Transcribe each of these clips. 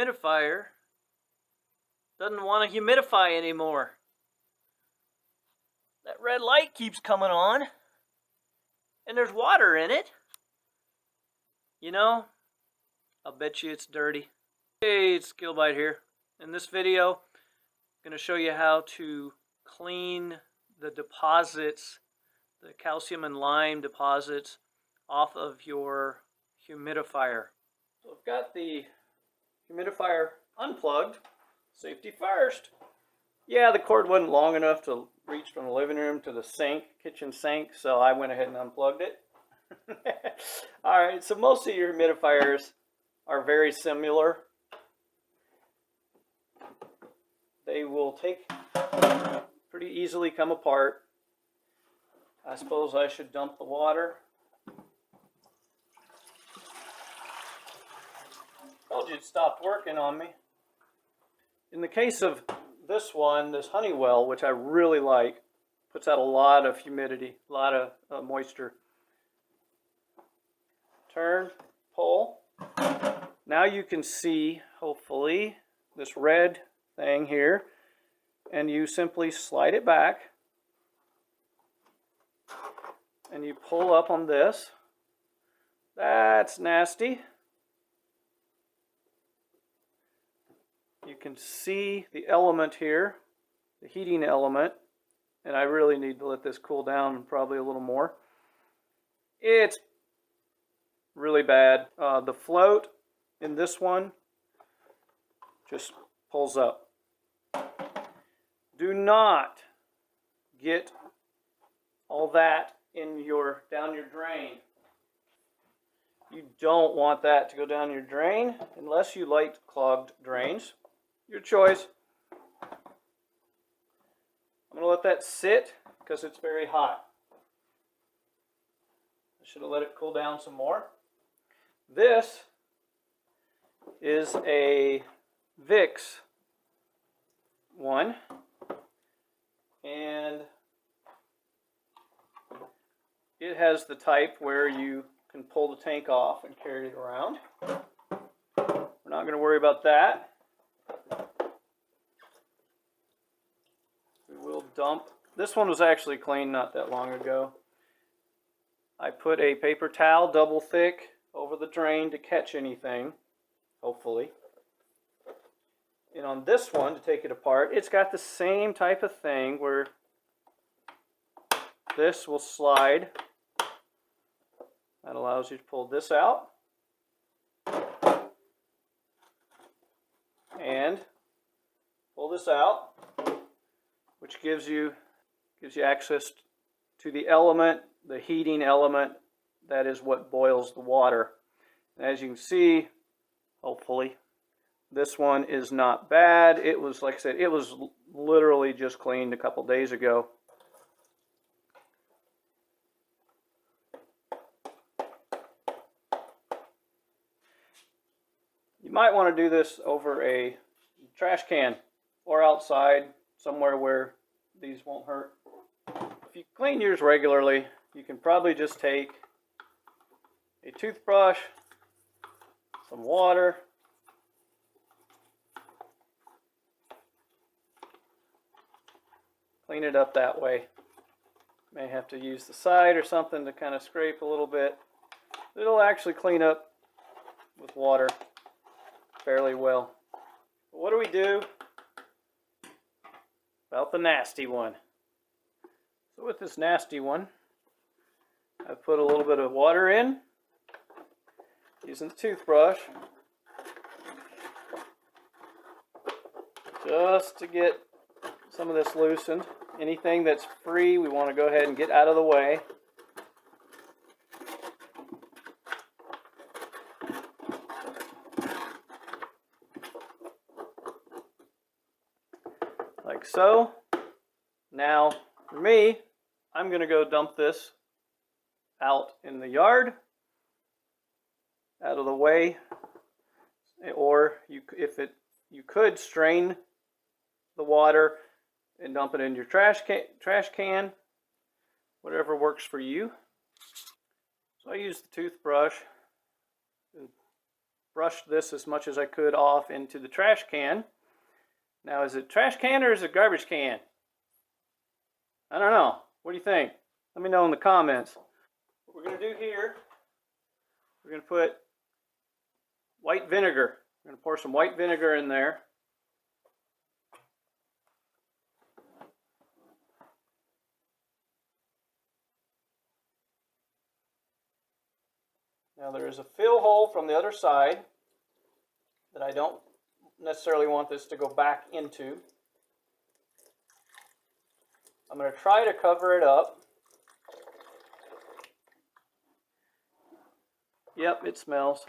humidifier doesn't want to humidify anymore. That red light keeps coming on, and there's water in it. You know, I'll bet you it's dirty. Hey, it's Skillbite here. In this video, I'm going to show you how to clean the deposits, the calcium and lime deposits, off of your humidifier. So I've got the humidifier unplugged. Safety first. Yeah, the cord wasn't long enough to reach from the living room to the sink, kitchen sink, so I went ahead and unplugged it. Alright, so most of your humidifiers are very similar. They will pretty easily come apart. I suppose I should dump the water. Told you it stopped working on me. In the case of this one, this Honeywell, which I really like, puts out a lot of humidity, a lot of moisture. Turn, pull. Now you can see, hopefully, this red thing here, and you simply slide it back, and you pull up on this. That's nasty. You can see the element here, the heating element, and I really need to let this cool down probably a little more. It's really bad. The float in this one just pulls up. Do not get all that down your drain. You don't want that to go down your drain unless you like clogged drains. Your choice. I'm going to let that sit because it's very hot. I should have let it cool down some more. This is a Vicks one, and it has the type where you can pull the tank off and carry it around. We're not going to worry about that. We will dump. This one was actually cleaned not that long ago. I put a paper towel double thick over the drain to catch anything, hopefully. And on this one, to take it apart, it's got the same type of thing where this will slide. That allows you to pull this out and pull this out, which gives you access to the element, the heating element. That is what boils the water. And as you can see, hopefully, this one is not bad. It was, like I said, it was literally just cleaned a couple days ago. You might want to do this over a trash can or outside somewhere where these won't hurt. If you clean yours regularly, you can probably just take a toothbrush, some water, clean it up that way. May have to use the side or something to kind of scrape a little bit. It'll actually clean up with water fairly well. But what do we do about the nasty one? So with this nasty one, I put a little bit of water in, using the toothbrush, just to get some of this loosened. Anything that's free, we want to go ahead and get out of the way. Like so. Now, for me, I'm going to go dump this out in the yard, out of the way, or you could strain the water and dump it in your trash can, whatever works for you. So I use the toothbrush to brushed this as much as I could off into the trash can. Now, is it trash can or is it garbage can? I don't know. What do you think? Let me know in the comments. What we're going to do here, we're going to put white vinegar. We're going to pour some white vinegar in there. Now there is a fill hole from the other side that I don't necessarily want this to go back into. I'm going to try to cover it up. Yep, it smells.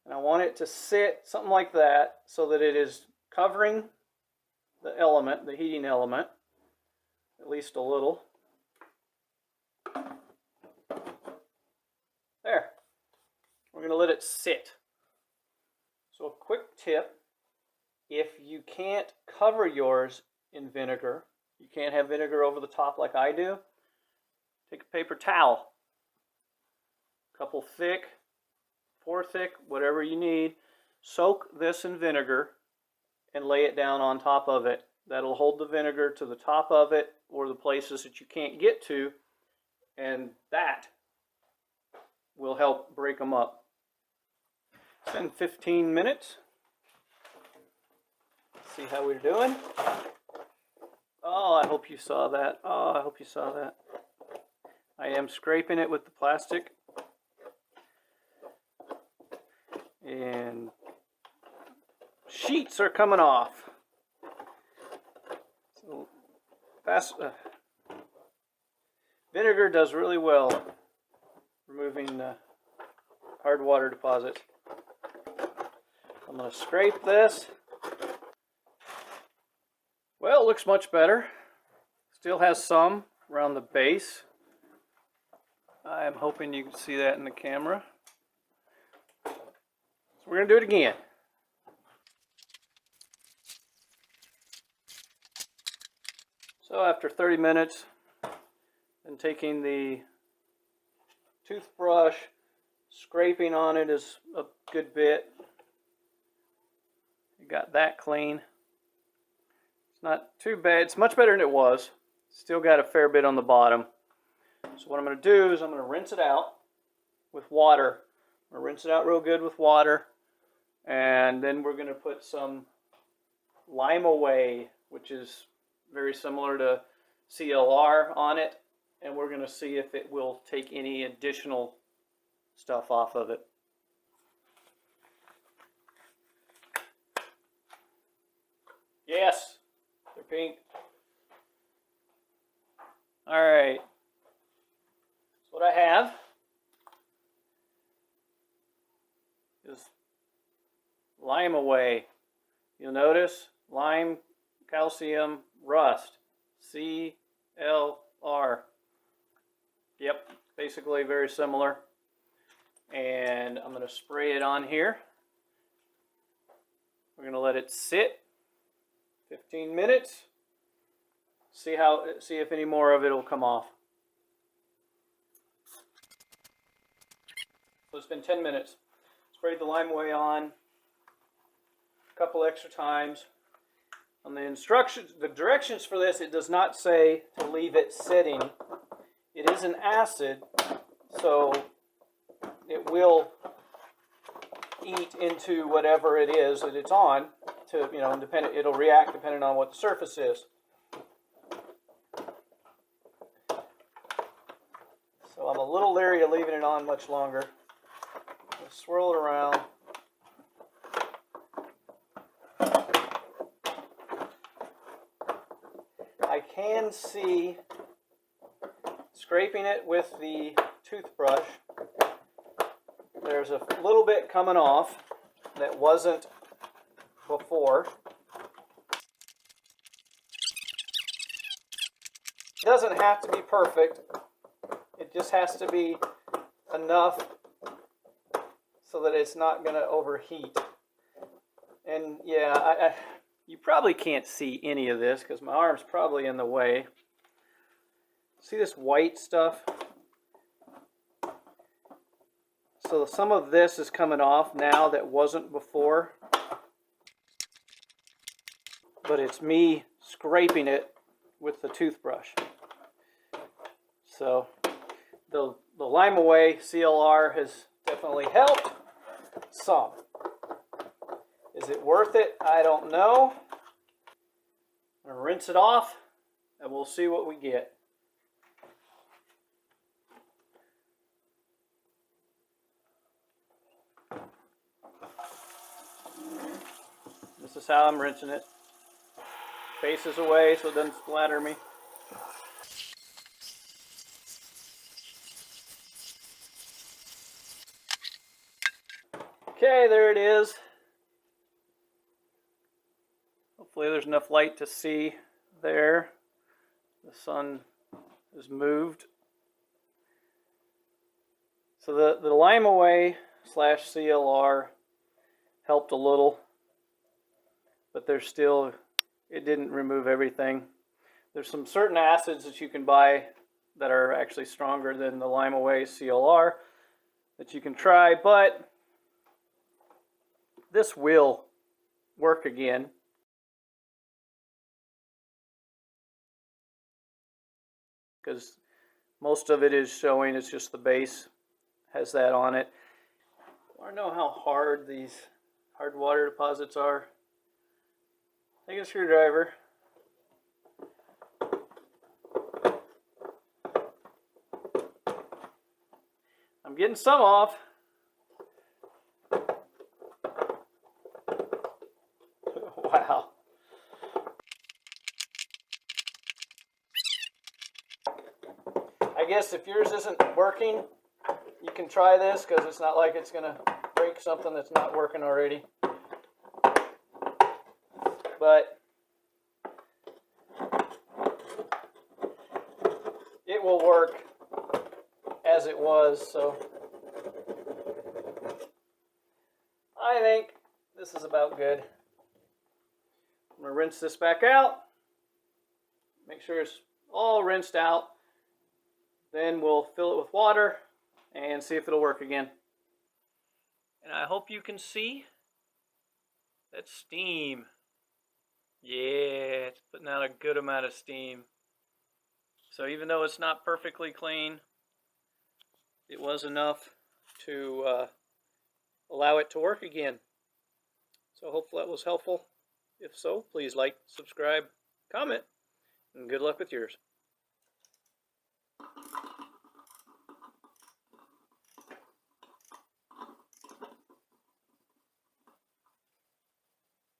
And I want it to sit something like that so that it is covering the element, the heating element, at least a little. There. We're going to let it sit. So a quick tip, if you can't cover yours in vinegar, you can't have vinegar over the top like I do, take a paper towel, a couple thick, 4 thick, whatever you need, soak this in vinegar and lay it down on top of it. That'll hold the vinegar to the top of it or the places that you can't get to, and that will help break them up. It's been 15 minutes. Let's see how we're doing. Oh, I hope you saw that. Oh, I hope you saw that. I am scraping it with the plastic. And sheets are coming off. So vinegar does really well removing hard water deposits. I'm going to scrape this. Well, it looks much better. Still has some around the base. I'm hoping you can see that in the camera. So we're going to do it again. So after 30 minutes, and taking the toothbrush, scraping on it is a good bit. You got that clean. It's not too bad. It's much better than it was. Still got a fair bit on the bottom. So what I'm going to do is I'm going to rinse it out with water. I'm going to rinse it out real good with water. And then we're going to put some Lime Away, which is very similar to CLR, on it. And we're going to see if it will take any additional stuff off of it. Yes, they're pink. All right. So what I have is Lime Away. You'll notice lime, calcium, rust. CLR. Yep, basically very similar. And I'm going to spray it on here. We're going to let it sit 15 minutes. See if any more of it will come off. So it's been 10 minutes. Sprayed the Lime Away on a couple extra times. On the instructions, the directions for this, it does not say to leave it sitting. It is an acid, so it will eat into whatever it is that it's on. To, you know, it'll react depending on what the surface is. So I'm a little leery of leaving it on much longer. I'll swirl it around. I can see, scraping it with the toothbrush, there's a little bit coming off that wasn't before. It doesn't have to be perfect. It just has to be enough so that it's not going to overheat. And yeah, you probably can't see any of this because my arm's probably in the way. See this white stuff? So some of this is coming off now that wasn't before. But it's me scraping it with the toothbrush. So the Lime Away CLR has definitely helped some. Is it worth it? I don't know. I'm gonna rinse it off and we'll see what we get. This is how I'm rinsing it. Faces away so it doesn't splatter me. Okay, there it is. Hopefully there's enough light to see there. The sun is moved. So the Lime Away / CLR helped a little, but there's still, it didn't remove everything. There's some certain acids that you can buy that are actually stronger than the Lime Away CLR that you can try, but this will work again. Because most of it is showing, it's just the base has that on it. I want to know how hard these hard water deposits are. Take a screwdriver. I'm getting some off. Wow. I guess if yours isn't working, you can try this because it's not like it's going to break something that's not working already. But it will work as it was, so I think this is about good. I'm going to rinse this back out, make sure it's all rinsed out, then we'll fill it with water and see if it'll work again. And I hope you can see that steam. Yeah, it's putting out a good amount of steam. So even though it's not perfectly clean, it was enough to allow it to work again. So hopefully that was helpful. If so, please like, subscribe, comment, and good luck with yours.